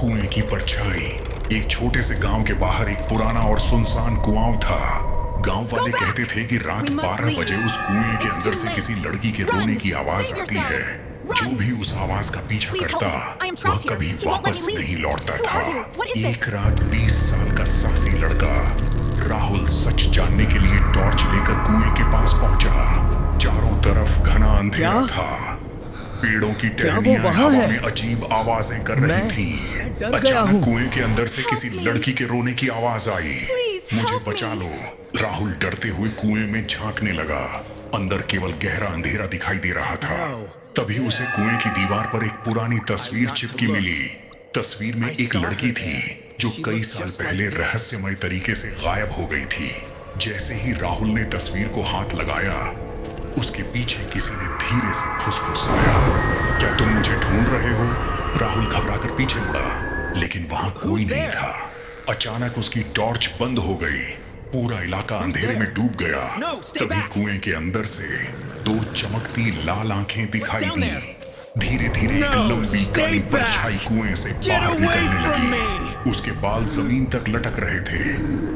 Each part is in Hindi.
कुएं की परछाई। एक छोटे से गांव के बाहर एक पुराना और सुनसान कुआं था। गांव वाले कहते थे कि रात 12 बजे उस कुएं के अंदर से किसी लड़की के रोने की आवाज आती है। जो भी उस आवाज का पीछा करता वह कभी वापस नहीं लौटता था। एक रात 20 साल का साहसी लड़का राहुल सच जानने के लिए टॉर्च लेकर कुएं के पास पहुंचा। चारों तरफ घना अंधेरा था। पेड़ों की टहनियां हवा में अजीब आवाजें कर रही थी। अचानक कुएं के अंदर से किसी लड़की के रोने की आवाज आई। मुझे बचा लो। राहुल डरते हुए कुएं में झांकने लगा। अंदर केवल गहरा अंधेरा दिखाई दे रहा था। तभी उसे कुएं की दीवार पर एक पुरानी तस्वीर चिपकी मिली। तस्वीर में एक लड़की थी जो कई साल पहले रहस्यमय तरीके से गायब हो गई थी। जैसे ही राहुल ने तस्वीर को हाथ लगाया, उसके पीछे किसी ने धीरे से फुसफुसाया, क्या तुम मुझे ढूंढ रहे हो? राहुल घबराकर पीछे मुड़ा, लेकिन वहां कोई नहीं था। अचानक उसकी टॉर्च बंद हो गई। पूरा इलाका अंधेरे में डूब गया। तभी कुएं के अंदर से दो चमकती लाल आंखें दिखाई दी। धीरे धीरे एक लंबी काली परछाई कुएं से बाहर निकलने लगी। उसके बाल जमीन तक लटक रहे थे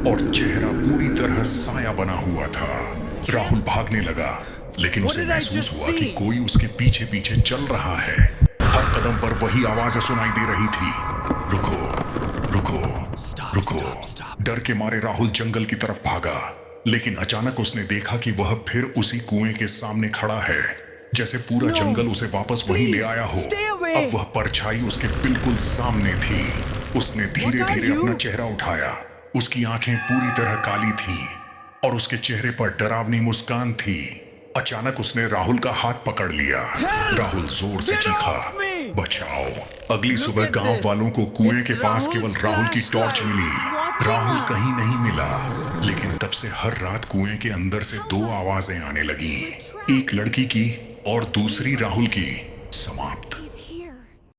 और चेहरा पूरी तरह साया बना हुआ था। राहुल भागने लगा, लेकिन उसे महसूस हुआ कि कोई उसके पीछे पीछे चल रहा है। हर कदम पर वही आवाजें सुनाई दे रही थी, रुको रुको रुको। डर के मारे राहुल जंगल की तरफ भागा, लेकिन अचानक उसने देखा कि वह फिर उसी कुएं के सामने खड़ा है, जैसे पूरा जंगल उसे वापस वहीं ले आया हो। अब वह परछाई उसके बिल्कुल सामने थी। उसने धीरे धीरे अपना चेहरा उठाया। उसकी आंखें पूरी तरह काली थी और उसके चेहरे पर डरावनी मुस्कान थी। अचानक उसने राहुल का हाथ पकड़ लिया। राहुल जोर से चीखा, बचाओ। अगली सुबह गांव वालों को कुएं के पास केवल राहुल की टॉर्च मिली। राहुल कहीं नहीं मिला, लेकिन तब से हर रात कुएं के अंदर से दो आवाजें आने लगी, एक लड़की की और दूसरी राहुल की। समाप्त।